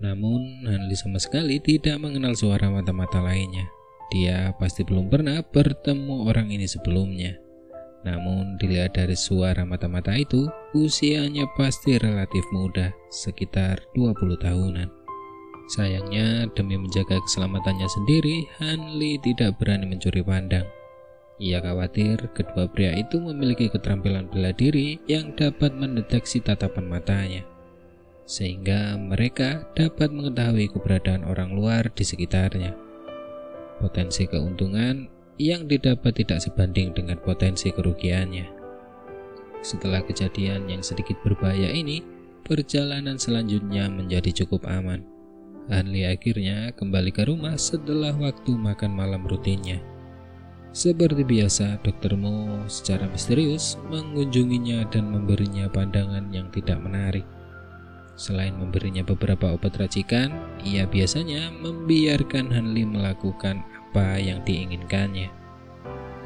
Namun Hanli sama sekali tidak mengenal suara mata-mata lainnya. Dia pasti belum pernah bertemu orang ini sebelumnya. Namun dilihat dari suara mata-mata itu, usianya pasti relatif muda, sekitar 20 tahunan. Sayangnya demi menjaga keselamatannya sendiri, Hanli tidak berani mencuri pandang. Ia khawatir kedua pria itu memiliki keterampilan bela diri yang dapat mendeteksi tatapan matanya, sehingga mereka dapat mengetahui keberadaan orang luar di sekitarnya. Potensi keuntungan yang didapat tidak sebanding dengan potensi kerugiannya. Setelah kejadian yang sedikit berbahaya ini, perjalanan selanjutnya menjadi cukup aman. Hanli akhirnya kembali ke rumah setelah waktu makan malam rutinnya. Seperti biasa, Dr. Mo secara misterius mengunjunginya dan memberinya pandangan yang tidak menarik. Selain memberinya beberapa obat racikan, ia biasanya membiarkan Hanli melakukan apa yang diinginkannya.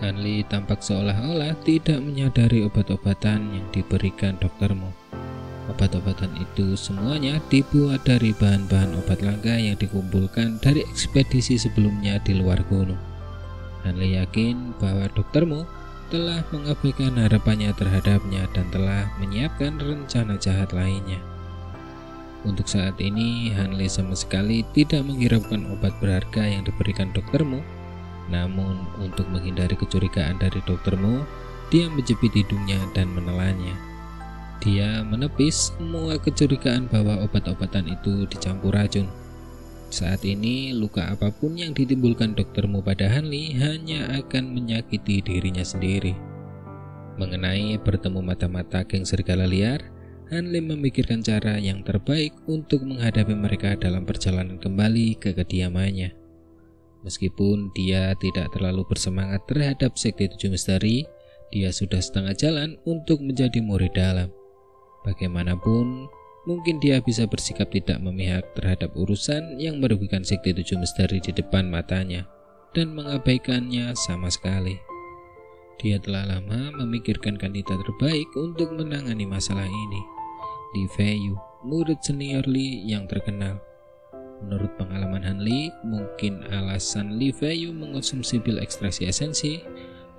Hanli tampak seolah-olah tidak menyadari obat-obatan yang diberikan Dr. Mo. Obat-obatan itu semuanya dibuat dari bahan-bahan obat langka yang dikumpulkan dari ekspedisi sebelumnya di luar gunung. Hanli yakin bahwa Dr. Mo telah mengabaikan harapannya terhadapnya dan telah menyiapkan rencana jahat lainnya. Untuk saat ini, Hanli sama sekali tidak menghiraukan obat berharga yang diberikan Dr. Mo. Namun, untuk menghindari kecurigaan dari Dr. Mo, dia menjepit hidungnya dan menelannya. Dia menepis semua kecurigaan bahwa obat-obatan itu dicampur racun. Saat ini, luka apapun yang ditimbulkan Dr. Mo pada Hanli hanya akan menyakiti dirinya sendiri. Mengenai bertemu mata-mata geng serigala liar, Hanli memikirkan cara yang terbaik untuk menghadapi mereka dalam perjalanan kembali ke kediamannya. Meskipun dia tidak terlalu bersemangat terhadap Sekte 7 Misteri, dia sudah setengah jalan untuk menjadi murid dalam. Bagaimanapun, mungkin dia bisa bersikap tidak memihak terhadap urusan yang merugikan Sekte 7 Misteri di depan matanya dan mengabaikannya sama sekali. Dia telah lama memikirkan kandidat terbaik untuk menangani masalah ini. Li Feiyu, murid senior Li yang terkenal. Menurut pengalaman Hanli, mungkin alasan Li Feiyu mengonsumsi pil ekstraksi esensi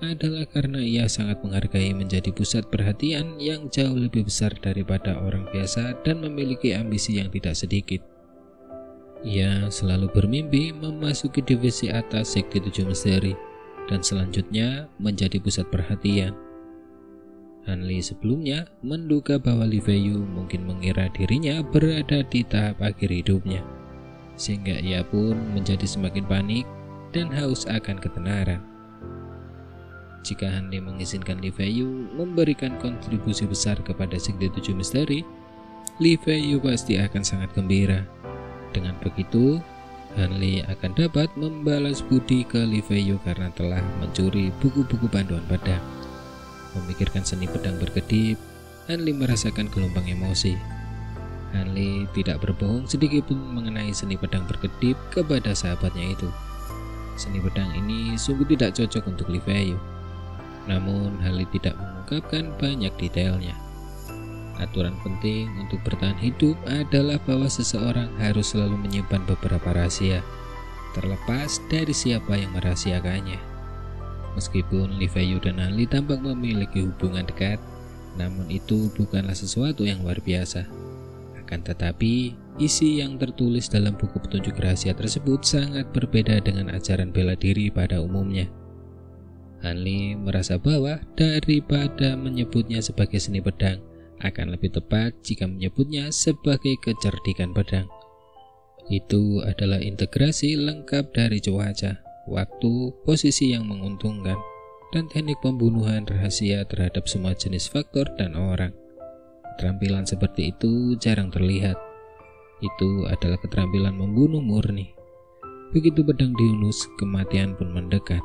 adalah karena ia sangat menghargai menjadi pusat perhatian yang jauh lebih besar daripada orang biasa dan memiliki ambisi yang tidak sedikit. Ia selalu bermimpi memasuki divisi atas Sekte 7 Misteri dan selanjutnya menjadi pusat perhatian. Hanli sebelumnya menduga bahwa Li Feiyu mungkin mengira dirinya berada di tahap akhir hidupnya, sehingga ia pun menjadi semakin panik dan haus akan ketenaran. Jika Hanli mengizinkan Li Feiyu memberikan kontribusi besar kepada Sekte 7 Misteri, Li Feiyu pasti akan sangat gembira. Dengan begitu, Hanli akan dapat membalas budi ke Li Feiyu karena telah mencuri buku-buku panduan pedang. Memikirkan seni pedang berkedip, Hanli merasakan gelombang emosi. Hanli tidak berbohong sedikit pun mengenai seni pedang berkedip kepada sahabatnya itu. Seni pedang ini sungguh tidak cocok untuk Li Feiyu. Namun Hanli tidak mengungkapkan banyak detailnya. Aturan penting untuk bertahan hidup adalah bahwa seseorang harus selalu menyimpan beberapa rahasia, terlepas dari siapa yang merahasiakannya. Meskipun Li Feiyu dan Hanli tampak memiliki hubungan dekat, namun itu bukanlah sesuatu yang luar biasa. Akan tetapi, isi yang tertulis dalam buku petunjuk rahasia tersebut sangat berbeda dengan ajaran bela diri pada umumnya. Hanli merasa bahwa daripada menyebutnya sebagai seni pedang, akan lebih tepat jika menyebutnya sebagai kecerdikan pedang. Itu adalah integrasi lengkap dari cuaca, waktu, posisi yang menguntungkan, dan teknik pembunuhan rahasia terhadap semua jenis faktor dan orang. Keterampilan seperti itu jarang terlihat. Itu adalah keterampilan membunuh murni. Begitu pedang diunus, kematian pun mendekat.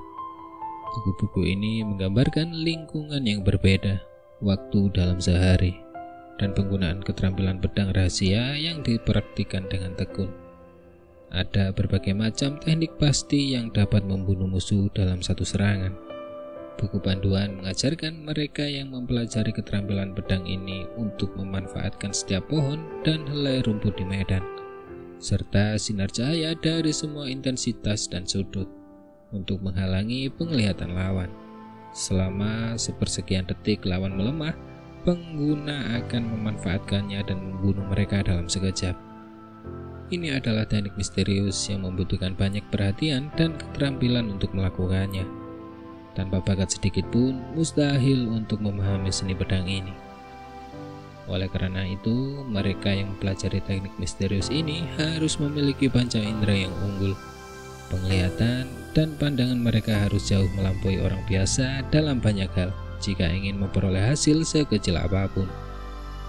Buku-buku ini menggambarkan lingkungan yang berbeda, waktu dalam sehari, dan penggunaan keterampilan pedang rahasia yang dipraktikkan dengan tekun. Ada berbagai macam teknik pasti yang dapat membunuh musuh dalam satu serangan. Buku panduan mengajarkan mereka yang mempelajari keterampilan pedang ini untuk memanfaatkan setiap pohon dan helai rumput di medan. serta sinar cahaya dari semua intensitas dan sudut untuk menghalangi penglihatan lawan. Selama sepersekian detik lawan melemah, pengguna akan memanfaatkannya dan membunuh mereka dalam sekejap. Ini adalah teknik misterius yang membutuhkan banyak perhatian dan keterampilan untuk melakukannya. Tanpa bakat sedikit pun mustahil untuk memahami seni pedang ini. Oleh karena itu, mereka yang mempelajari teknik misterius ini harus memiliki panca indera yang unggul. Penglihatan dan pandangan mereka harus jauh melampaui orang biasa dalam banyak hal jika ingin memperoleh hasil sekecil apapun.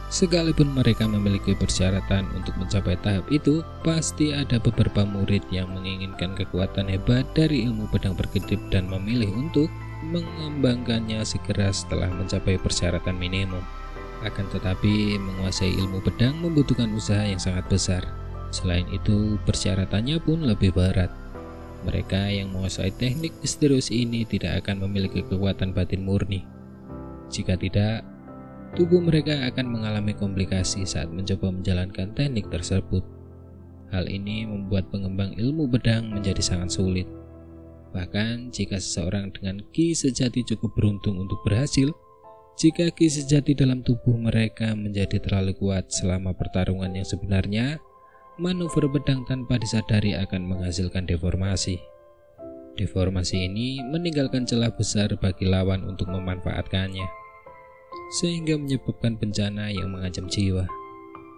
Sekalipun mereka memiliki persyaratan untuk mencapai tahap itu, pasti ada beberapa murid yang menginginkan kekuatan hebat dari ilmu pedang berkedip dan memilih untuk mengembangkannya segera setelah mencapai persyaratan minimum. Akan tetapi, menguasai ilmu pedang membutuhkan usaha yang sangat besar. Selain itu, persyaratannya pun lebih berat. Mereka yang menguasai teknik misterius ini tidak akan memiliki kekuatan batin murni. Jika tidak, tubuh mereka akan mengalami komplikasi saat mencoba menjalankan teknik tersebut. Hal ini membuat pengembang ilmu pedang menjadi sangat sulit. Bahkan jika seseorang dengan ki sejati cukup beruntung untuk berhasil, jika ki sejati dalam tubuh mereka menjadi terlalu kuat selama pertarungan yang sebenarnya, manuver pedang tanpa disadari akan menghasilkan deformasi. Deformasi ini meninggalkan celah besar bagi lawan untuk memanfaatkannya, sehingga menyebabkan bencana yang mengancam jiwa.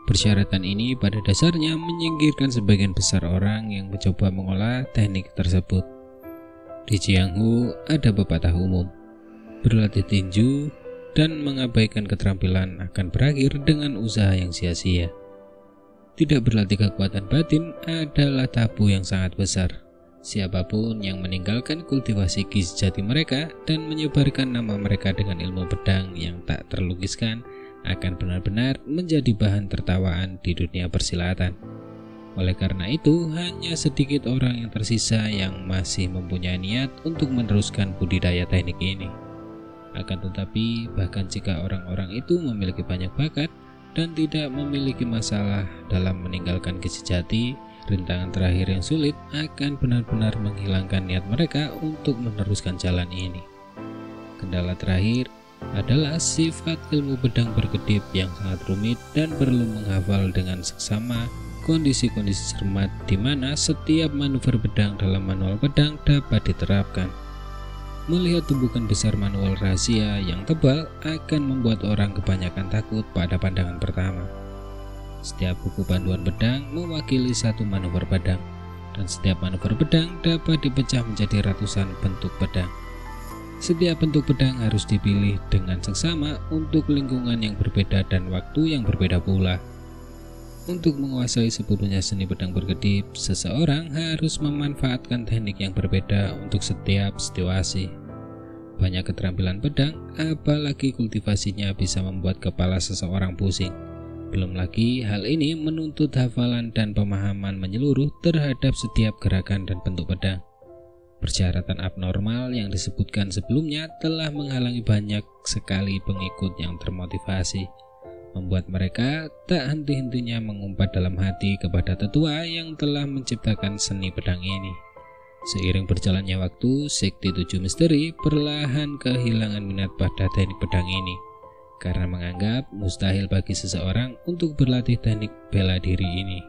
Persyaratan ini pada dasarnya menyingkirkan sebagian besar orang yang mencoba mengolah teknik tersebut. Di Jianghu ada pepatah umum, berlatih tinju dan mengabaikan keterampilan akan berakhir dengan usaha yang sia-sia. Tidak berlatih kekuatan batin adalah tabu yang sangat besar. Siapapun yang meninggalkan kultivasi ki sejati mereka dan menyebarkan nama mereka dengan ilmu pedang yang tak terlukiskan akan benar-benar menjadi bahan tertawaan di dunia persilatan. Oleh karena itu, hanya sedikit orang yang tersisa yang masih mempunyai niat untuk meneruskan budidaya teknik ini. Akan tetapi, bahkan jika orang-orang itu memiliki banyak bakat dan tidak memiliki masalah dalam meninggalkan ki sejati, rintangan terakhir yang sulit akan benar-benar menghilangkan niat mereka untuk meneruskan jalan ini. Kendala terakhir adalah sifat ilmu pedang berkedip yang sangat rumit dan perlu menghafal dengan seksama kondisi-kondisi cermat di mana setiap manuver pedang dalam manual pedang dapat diterapkan. Melihat tumpukan besar manual rahasia yang tebal akan membuat orang kebanyakan takut pada pandangan pertama. Setiap buku panduan pedang mewakili satu manuver pedang, dan setiap manuver pedang dapat dipecah menjadi ratusan bentuk pedang. Setiap bentuk pedang harus dipilih dengan seksama untuk lingkungan yang berbeda dan waktu yang berbeda pula. Untuk menguasai sepenuhnya seni pedang berkedip, seseorang harus memanfaatkan teknik yang berbeda untuk setiap situasi. Banyak keterampilan pedang, apalagi kultivasinya bisa membuat kepala seseorang pusing. Belum lagi hal ini menuntut hafalan dan pemahaman menyeluruh terhadap setiap gerakan dan bentuk pedang. Persyaratan abnormal yang disebutkan sebelumnya telah menghalangi banyak sekali pengikut yang termotivasi, membuat mereka tak henti-hentinya mengumpat dalam hati kepada tetua yang telah menciptakan seni pedang ini. Seiring berjalannya waktu, sekte 7 misteri perlahan kehilangan minat pada teknik pedang ini, karena menganggap mustahil bagi seseorang untuk berlatih teknik bela diri ini.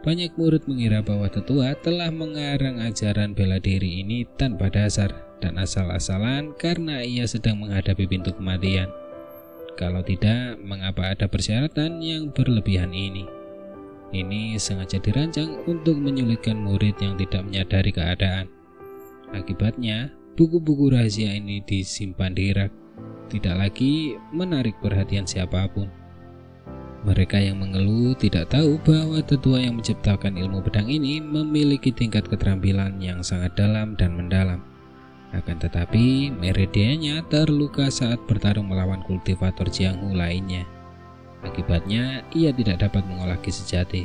Banyak murid mengira bahwa tetua telah mengarang ajaran bela diri ini tanpa dasar dan asal-asalan karena ia sedang menghadapi pintu kematian. Kalau tidak, mengapa ada persyaratan yang berlebihan ini? Ini sengaja dirancang untuk menyulitkan murid yang tidak menyadari keadaan. Akibatnya, buku-buku rahasia ini disimpan di rak, tidak lagi menarik perhatian siapapun. Mereka yang mengeluh tidak tahu bahwa tetua yang menciptakan ilmu pedang ini memiliki tingkat keterampilan yang sangat dalam dan mendalam. Akan tetapi, meridiannya terluka saat bertarung melawan kultivator Jianghu lainnya. Akibatnya, ia tidak dapat mengolah ki sejati.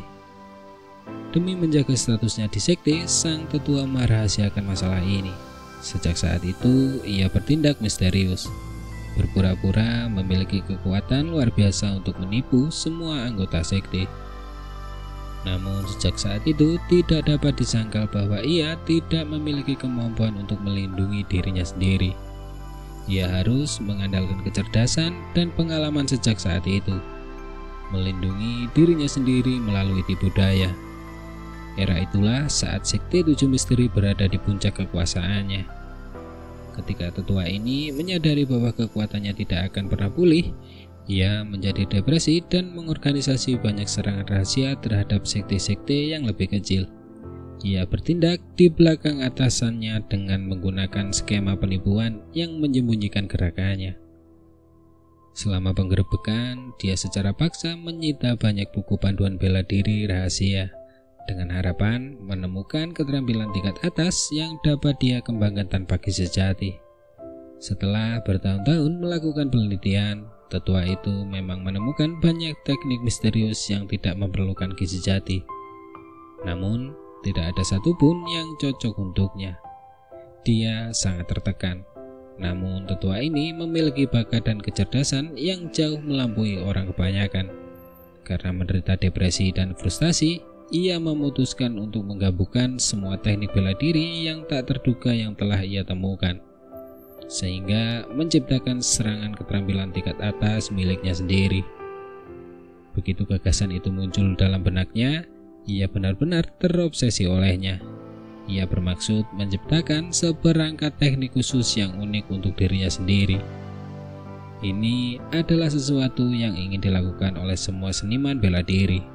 Demi menjaga statusnya di sekte, sang tetua merahasiakan masalah ini. Sejak saat itu, ia bertindak misterius, berpura-pura memiliki kekuatan luar biasa untuk menipu semua anggota sekte. Namun sejak saat itu tidak dapat disangkal bahwa ia tidak memiliki kemampuan untuk melindungi dirinya sendiri. Ia harus mengandalkan kecerdasan dan pengalaman sejak saat itu, melindungi dirinya sendiri melalui tipu daya. Era itulah saat sekte 7 misteri berada di puncak kekuasaannya. Ketika tetua ini menyadari bahwa kekuatannya tidak akan pernah pulih, ia menjadi depresi dan mengorganisasi banyak serangan rahasia terhadap sekte-sekte yang lebih kecil. Ia bertindak di belakang atasannya dengan menggunakan skema penipuan yang menyembunyikan gerakannya. Selama penggerebekan, dia secara paksa menyita banyak buku panduan bela diri rahasia dengan harapan menemukan keterampilan tingkat atas yang dapat dia kembangkan tanpa gizi sejati. Setelah bertahun-tahun melakukan penelitian, tetua itu memang menemukan banyak teknik misterius yang tidak memerlukan gizi sejati. Namun, tidak ada satupun yang cocok untuknya. Dia sangat tertekan. Namun tetua ini memiliki bakat dan kecerdasan yang jauh melampaui orang kebanyakan. Karena menderita depresi dan frustasi, ia memutuskan untuk menggabungkan semua teknik bela diri yang tak terduga yang telah ia temukan, sehingga menciptakan serangan keterampilan tingkat atas miliknya sendiri. Begitu gagasan itu muncul dalam benaknya, ia benar-benar terobsesi olehnya. Ia bermaksud menciptakan seperangkat teknik khusus yang unik untuk dirinya sendiri. Ini adalah sesuatu yang ingin dilakukan oleh semua seniman bela diri.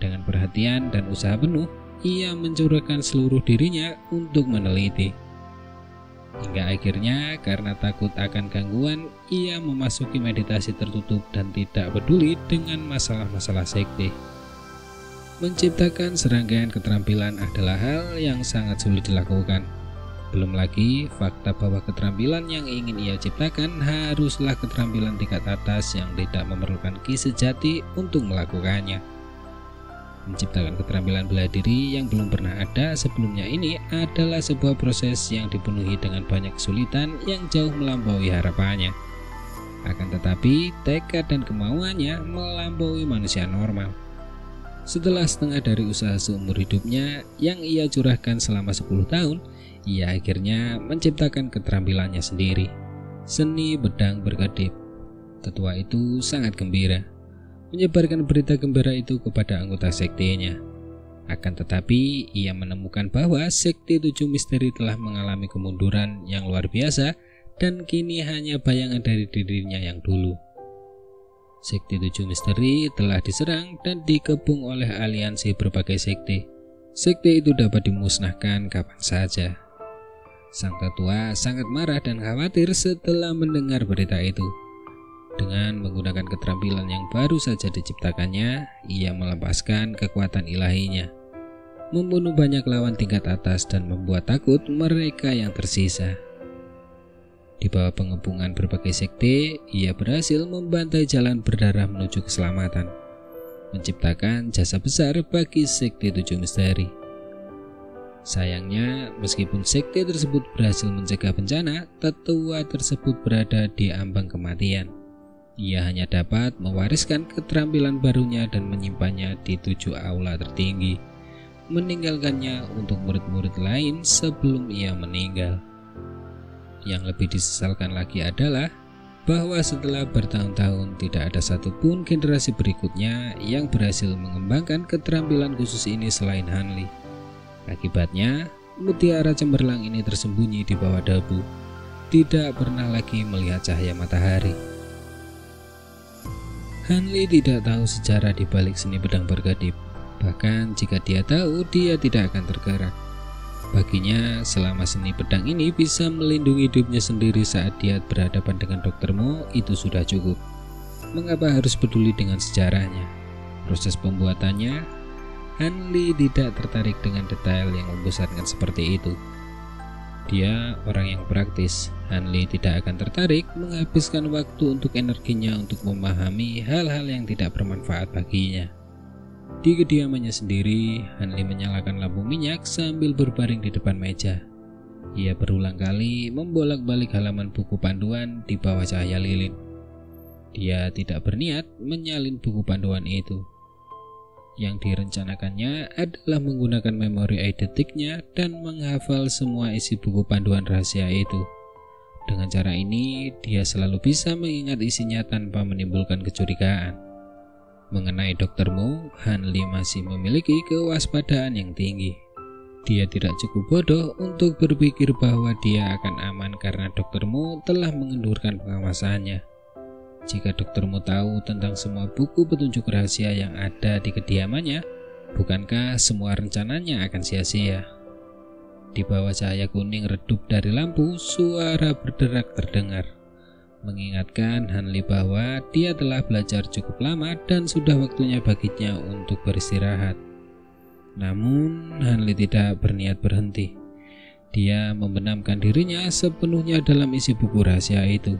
Dengan perhatian dan usaha penuh, ia mencurahkan seluruh dirinya untuk meneliti. Hingga akhirnya karena takut akan gangguan, ia memasuki meditasi tertutup dan tidak peduli dengan masalah-masalah sekte. Menciptakan serangkaian keterampilan adalah hal yang sangat sulit dilakukan. Belum lagi fakta bahwa keterampilan yang ingin ia ciptakan haruslah keterampilan tingkat atas yang tidak memerlukan gizi sejati untuk melakukannya. Menciptakan keterampilan bela diri yang belum pernah ada sebelumnya ini adalah sebuah proses yang dipenuhi dengan banyak kesulitan yang jauh melampaui harapannya. Akan tetapi, tekad dan kemauannya melampaui manusia normal. Setelah setengah dari usaha seumur hidupnya yang ia curahkan selama 10 tahun, ia akhirnya menciptakan keterampilannya sendiri, seni pedang berkedip. Tetua itu sangat gembira, menyebarkan berita gembira itu kepada anggota sektenya. Akan tetapi, ia menemukan bahwa sekte 7 misteri telah mengalami kemunduran yang luar biasa dan kini hanya bayangan dari dirinya yang dulu. Sekte 7 misteri telah diserang dan dikepung oleh aliansi berbagai sekte. Sekte itu dapat dimusnahkan kapan saja. Sang tetua sangat marah dan khawatir setelah mendengar berita itu. Dengan menggunakan keterampilan yang baru saja diciptakannya, ia melepaskan kekuatan ilahinya, membunuh banyak lawan tingkat atas dan membuat takut mereka yang tersisa. Di bawah pengepungan berbagai sekte, ia berhasil membantai jalan berdarah menuju keselamatan, menciptakan jasa besar bagi sekte 7 misteri. Sayangnya, meskipun sekte tersebut berhasil mencegah bencana, tetua tersebut berada di ambang kematian. Ia hanya dapat mewariskan keterampilan barunya dan menyimpannya di 7 aula tertinggi, meninggalkannya untuk murid-murid lain sebelum ia meninggal. Yang lebih disesalkan lagi adalah bahwa setelah bertahun-tahun tidak ada satupun generasi berikutnya yang berhasil mengembangkan keterampilan khusus ini selain Hanli. Akibatnya, mutiara cemerlang ini tersembunyi di bawah debu, tidak pernah lagi melihat cahaya matahari. Hanli tidak tahu sejarah di balik seni pedang berkedip. Bahkan jika dia tahu, dia tidak akan tergerak. Baginya, selama seni pedang ini bisa melindungi hidupnya sendiri saat dia berhadapan dengan Dr. Mo, itu sudah cukup. Mengapa harus peduli dengan sejarahnya? Proses pembuatannya, Hanli tidak tertarik dengan detail yang membosankan seperti itu. Dia orang yang praktis. Hanli tidak akan tertarik menghabiskan waktu untuk energinya untuk memahami hal-hal yang tidak bermanfaat baginya. Di kediamannya sendiri, Hanli menyalakan lampu minyak sambil berbaring di depan meja. Ia berulang kali membolak-balik halaman buku panduan di bawah cahaya lilin. Dia tidak berniat menyalin buku panduan itu. Yang direncanakannya adalah menggunakan memori eidetiknya dan menghafal semua isi buku panduan rahasia itu. Dengan cara ini, dia selalu bisa mengingat isinya tanpa menimbulkan kecurigaan. Mengenai Dr. Mu, Hanli masih memiliki kewaspadaan yang tinggi. Dia tidak cukup bodoh untuk berpikir bahwa dia akan aman karena Dr. Mu telah mengendurkan pengawasannya. Jika Dr. Mu tahu tentang semua buku petunjuk rahasia yang ada di kediamannya, bukankah semua rencananya akan sia-sia? Di bawah cahaya kuning redup dari lampu, suara berderak terdengar, mengingatkan Hanli bahwa dia telah belajar cukup lama dan sudah waktunya baginya untuk beristirahat. Namun Hanli tidak berniat berhenti. Dia membenamkan dirinya sepenuhnya dalam isi buku rahasia itu,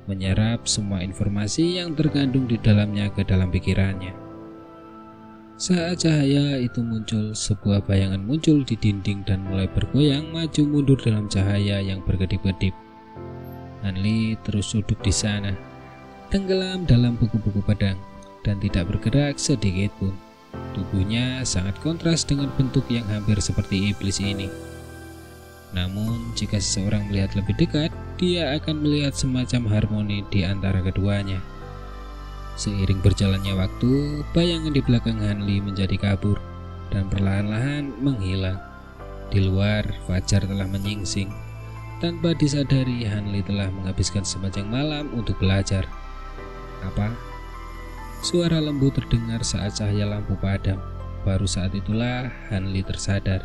menyerap semua informasi yang terkandung di dalamnya ke dalam pikirannya. Saat cahaya itu muncul, sebuah bayangan muncul di dinding dan mulai bergoyang maju mundur dalam cahaya yang berkedip-kedip. Hanli terus duduk di sana, tenggelam dalam buku-buku pedang dan tidak bergerak sedikit pun. Tubuhnya sangat kontras dengan bentuk yang hampir seperti iblis ini. Namun jika seseorang melihat lebih dekat, dia akan melihat semacam harmoni di antara keduanya. Seiring berjalannya waktu, bayangan di belakang Hanli menjadi kabur dan perlahan-lahan menghilang. Di luar, fajar telah menyingsing. Tanpa disadari, Hanli telah menghabiskan sepanjang malam untuk belajar. Apa? Suara lembut terdengar saat cahaya lampu padam. Baru saat itulah Hanli tersadar.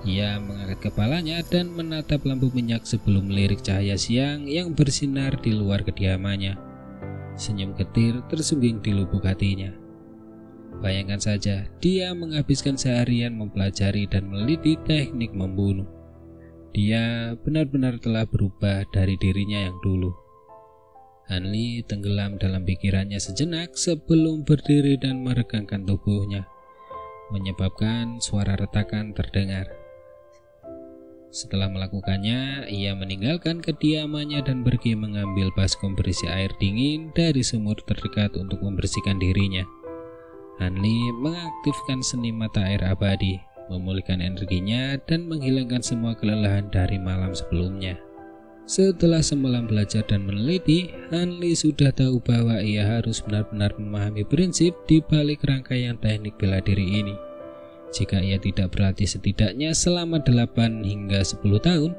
Ia mengangkat kepalanya dan menatap lampu minyak sebelum melirik cahaya siang yang bersinar di luar kediamannya. Senyum getir tersungging di lubuk hatinya. Bayangkan saja, dia menghabiskan seharian mempelajari dan meneliti teknik membunuh. Dia benar-benar telah berubah dari dirinya yang dulu. Hanli tenggelam dalam pikirannya sejenak sebelum berdiri dan meregangkan tubuhnya, menyebabkan suara retakan terdengar. Setelah melakukannya, ia meninggalkan kediamannya dan pergi mengambil baskom berisi air dingin dari sumur terdekat untuk membersihkan dirinya. Hanli mengaktifkan seni mata air abadi, memulihkan energinya dan menghilangkan semua kelelahan dari malam sebelumnya. Setelah semalam belajar dan meneliti, Hanli sudah tahu bahwa ia harus benar-benar memahami prinsip di balik rangkaian teknik bela diri ini. Jika ia tidak berlatih setidaknya selama 8 hingga 10 tahun,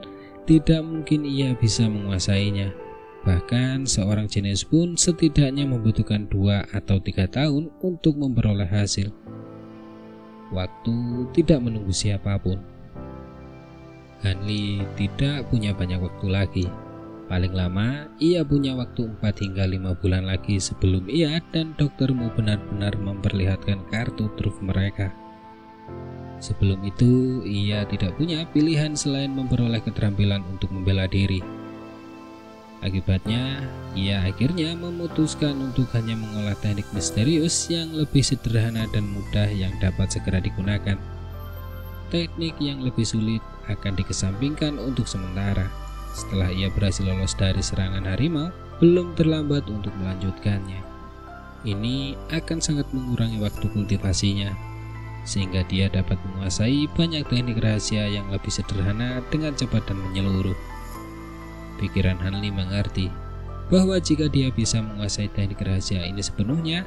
tidak mungkin ia bisa menguasainya. Bahkan seorang jenius pun setidaknya membutuhkan 2 atau 3 tahun untuk memperoleh hasil. Waktu tidak menunggu siapapun. Hanli tidak punya banyak waktu lagi. Paling lama, ia punya waktu 4 hingga 5 bulan lagi sebelum ia dan Dr. Mu benar-benar memperlihatkan kartu truf mereka. Sebelum itu, ia tidak punya pilihan selain memperoleh keterampilan untuk membela diri. Akibatnya, ia akhirnya memutuskan untuk hanya mengolah teknik misterius yang lebih sederhana dan mudah yang dapat segera digunakan. Teknik yang lebih sulit akan dikesampingkan untuk sementara. Setelah ia berhasil lolos dari serangan harimau, belum terlambat untuk melanjutkannya. Ini akan sangat mengurangi waktu kultivasinya, sehingga dia dapat menguasai banyak teknik rahasia yang lebih sederhana dengan cepat dan menyeluruh. Pikiran Hanli mengerti bahwa jika dia bisa menguasai teknik rahasia ini sepenuhnya,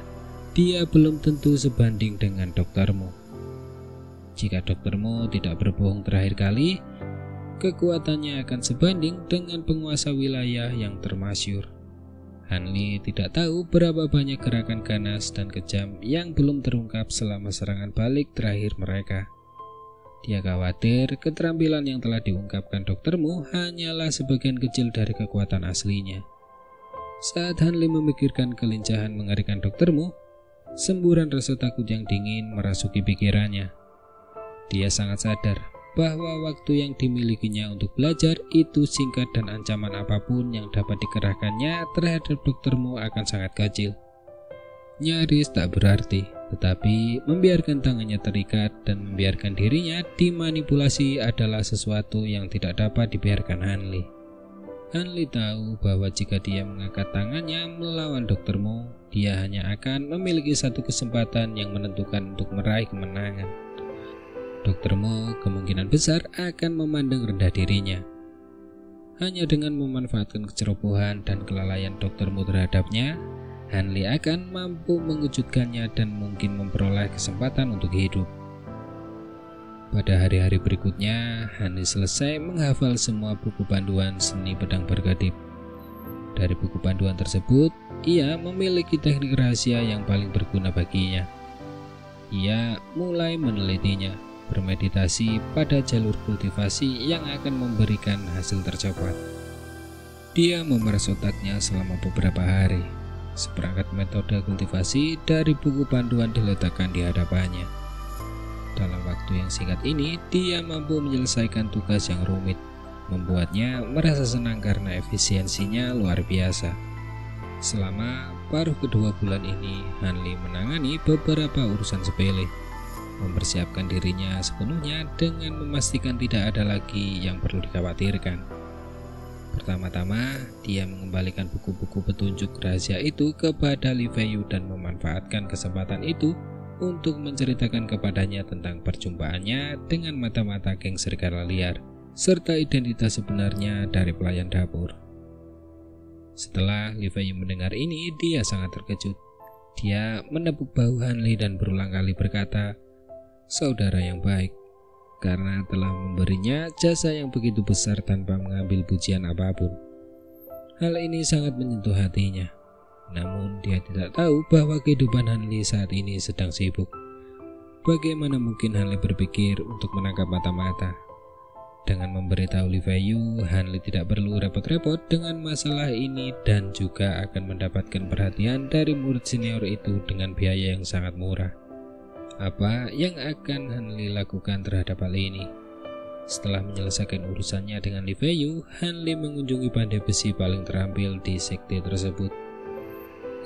dia belum tentu sebanding dengan Dr. Mu. Jika Dr. Mu tidak berbohong terakhir kali, kekuatannya akan sebanding dengan penguasa wilayah yang termasyhur. Hanli tidak tahu berapa banyak gerakan ganas dan kejam yang belum terungkap selama serangan balik terakhir mereka. Dia khawatir keterampilan yang telah diungkapkan Dr. Mu hanyalah sebagian kecil dari kekuatan aslinya. Saat Hanli memikirkan kelincahan mengerikan Dr. Mu, semburan rasa takut yang dingin merasuki pikirannya. Dia sangat sadar bahwa waktu yang dimilikinya untuk belajar itu singkat dan ancaman apapun yang dapat dikerahkannya terhadap Dr. Mu akan sangat kecil. Nyaris tak berarti, tetapi membiarkan tangannya terikat dan membiarkan dirinya dimanipulasi adalah sesuatu yang tidak dapat dibiarkan Hanli. Hanli tahu bahwa jika dia mengangkat tangannya melawan Dr. Mo, dia hanya akan memiliki satu kesempatan yang menentukan untuk meraih kemenangan. Dr. Mo kemungkinan besar akan memandang rendah dirinya. Hanya dengan memanfaatkan kecerobohan dan kelalaian Dr. Mo terhadapnya, Hanli akan mampu mengejutkannya dan mungkin memperoleh kesempatan untuk hidup. Pada hari-hari berikutnya, Hanli selesai menghafal semua buku panduan seni pedang berkedip. Dari buku panduan tersebut, ia memiliki teknik rahasia yang paling berguna baginya. Ia mulai menelitinya, bermeditasi pada jalur kultivasi yang akan memberikan hasil tercepat. Dia memeras otaknya selama beberapa hari. Seperangkat metode kultivasi dari buku panduan diletakkan di hadapannya. Dalam waktu yang singkat ini, dia mampu menyelesaikan tugas yang rumit, membuatnya merasa senang karena efisiensinya luar biasa. Selama paruh kedua bulan ini, Hanli menangani beberapa urusan sepele, mempersiapkan dirinya sepenuhnya dengan memastikan tidak ada lagi yang perlu dikhawatirkan. Pertama-tama, dia mengembalikan buku-buku petunjuk rahasia itu kepada Li Feiyu dan memanfaatkan kesempatan itu untuk menceritakan kepadanya tentang perjumpaannya dengan mata-mata geng serigala liar, serta identitas sebenarnya dari pelayan dapur. Setelah Li Feiyu mendengar ini, dia sangat terkejut. Dia menepuk bahu Hanli dan berulang kali berkata, "Saudara yang baik, karena telah memberinya jasa yang begitu besar tanpa mengambil pujian apapun." Hal ini sangat menyentuh hatinya. Namun dia tidak tahu bahwa kehidupan Hanli saat ini sedang sibuk. Bagaimana mungkin Hanli berpikir untuk menangkap mata-mata? Dengan memberitahu Li Feiyu, Hanli tidak perlu repot-repot dengan masalah ini dan juga akan mendapatkan perhatian dari murid senior itu dengan biaya yang sangat murah. Apa yang akan Hanli lakukan terhadap hal ini? Setelah menyelesaikan urusannya dengan Li Feiyu, Hanli mengunjungi pandai besi paling terampil di sekte tersebut.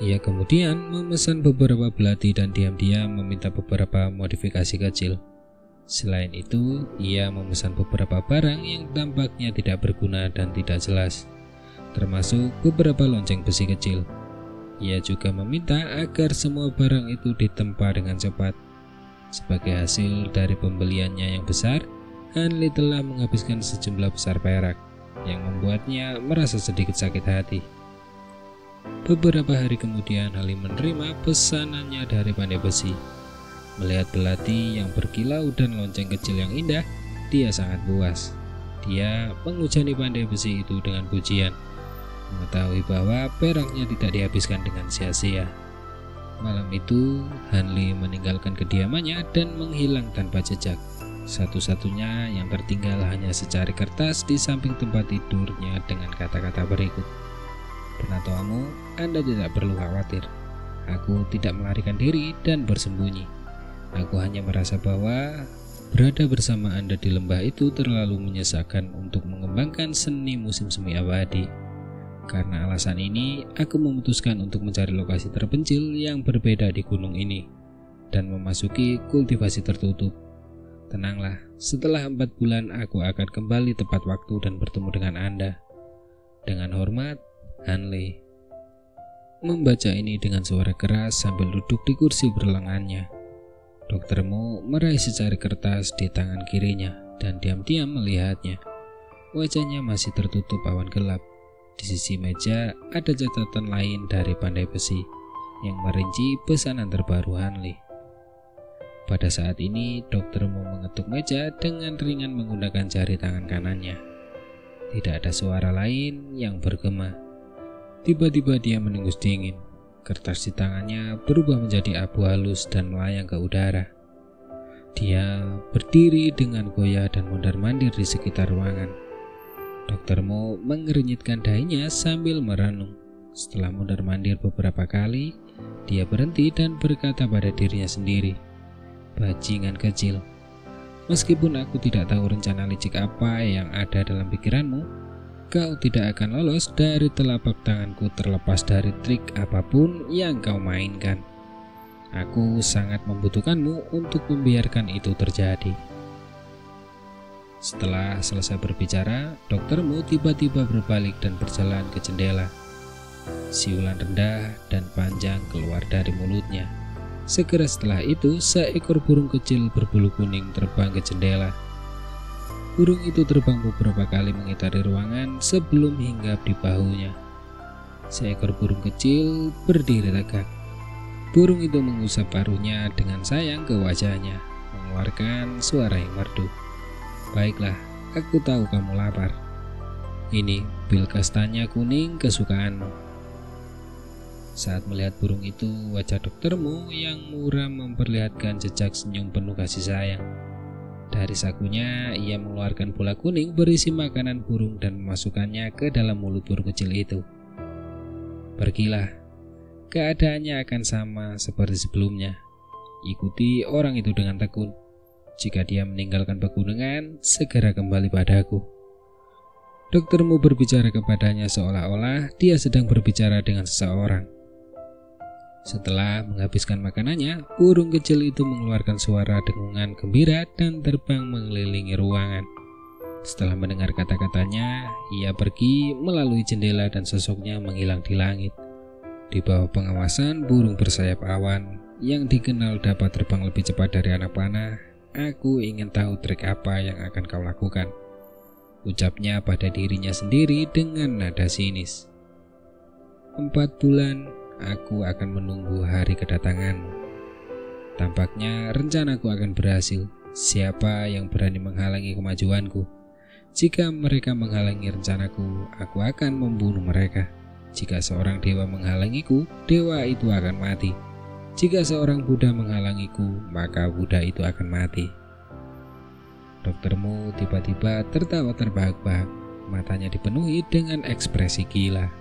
Ia kemudian memesan beberapa belati dan diam-diam meminta beberapa modifikasi kecil. Selain itu, ia memesan beberapa barang yang tampaknya tidak berguna dan tidak jelas, termasuk beberapa lonceng besi kecil. Ia juga meminta agar semua barang itu ditempa dengan cepat. Sebagai hasil dari pembeliannya yang besar, Hanli telah menghabiskan sejumlah besar perak, yang membuatnya merasa sedikit sakit hati. Beberapa hari kemudian, Hanli menerima pesanannya dari pandai besi. Melihat belati yang berkilau dan lonceng kecil yang indah, dia sangat puas. Dia menghujani pandai besi itu dengan pujian, mengetahui bahwa peraknya tidak dihabiskan dengan sia-sia. Malam itu, Hanli meninggalkan kediamannya dan menghilang tanpa jejak. Satu-satunya yang tertinggal hanya secari kertas di samping tempat tidurnya dengan kata-kata berikut. "Penatoamu, Anda tidak perlu khawatir. Aku tidak melarikan diri dan bersembunyi. Aku hanya merasa bahwa berada bersama Anda di lembah itu terlalu menyesakan untuk mengembangkan seni musim semi abadi. Karena alasan ini, aku memutuskan untuk mencari lokasi terpencil yang berbeda di gunung ini dan memasuki kultivasi tertutup. Tenanglah, setelah 4 bulan aku akan kembali tepat waktu dan bertemu dengan Anda. Dengan hormat, Hanli." Membaca ini dengan suara keras sambil duduk di kursi berlengannya. Dr. Mo meraih secari kertas di tangan kirinya dan diam-diam melihatnya. Wajahnya masih tertutup awan gelap. Di sisi meja ada catatan lain dari pandai besi yang merinci pesanan terbaru Hanli. Pada saat ini, Dr. Mo mengetuk meja dengan ringan menggunakan jari tangan kanannya. Tidak ada suara lain yang bergema. Tiba-tiba dia menengus dingin. Kertas di tangannya berubah menjadi abu halus dan melayang ke udara. Dia berdiri dengan goyah dan mondar-mandir di sekitar ruangan. Dr. Mo mengernyitkan dahinya sambil merenung. Setelah mondar-mandir beberapa kali, dia berhenti dan berkata pada dirinya sendiri, "Bajingan kecil, meskipun aku tidak tahu rencana licik apa yang ada dalam pikiranmu, kau tidak akan lolos dari telapak tanganku terlepas dari trik apapun yang kau mainkan. Aku sangat membutuhkanmu untuk membiarkan itu terjadi." Setelah selesai berbicara, Dokter Mu tiba-tiba berbalik dan berjalan ke jendela. Siulan rendah dan panjang keluar dari mulutnya. Segera setelah itu, seekor burung kecil berbulu kuning terbang ke jendela. Burung itu terbang beberapa kali mengitari ruangan sebelum hinggap di bahunya. Seekor burung kecil berdiri tegak. Burung itu mengusap paruhnya dengan sayang ke wajahnya, mengeluarkan suara yang merdu. Baiklah, aku tahu kamu lapar. Ini pil kastanya kuning kesukaanmu. Saat melihat burung itu, wajah Dokter Mu yang muram memperlihatkan jejak senyum penuh kasih sayang. Dari sakunya, ia mengeluarkan bola kuning berisi makanan burung dan memasukkannya ke dalam mulut burung kecil itu. Pergilah, keadaannya akan sama seperti sebelumnya. Ikuti orang itu dengan tekun. Jika dia meninggalkan pegunungan, segera kembali padaku. Dokter Mu berbicara kepadanya seolah-olah dia sedang berbicara dengan seseorang. Setelah menghabiskan makanannya, burung kecil itu mengeluarkan suara dengungan gembira dan terbang mengelilingi ruangan. Setelah mendengar kata-katanya, ia pergi melalui jendela dan sosoknya menghilang di langit. Di bawah pengawasan burung bersayap awan yang dikenal dapat terbang lebih cepat dari anak panah, aku ingin tahu trik apa yang akan kau lakukan, ucapnya pada dirinya sendiri dengan nada sinis. 4 bulan aku akan menunggu hari kedatanganmu. Tampaknya rencanaku akan berhasil. Siapa yang berani menghalangi kemajuanku? Jika mereka menghalangi rencanaku, aku akan membunuh mereka. Jika seorang dewa menghalangiku, dewa itu akan mati. Jika seorang Buddha menghalangiku, maka Buddha itu akan mati. Dokter Mu tiba-tiba tertawa terbahak-bahak. Matanya dipenuhi dengan ekspresi gila.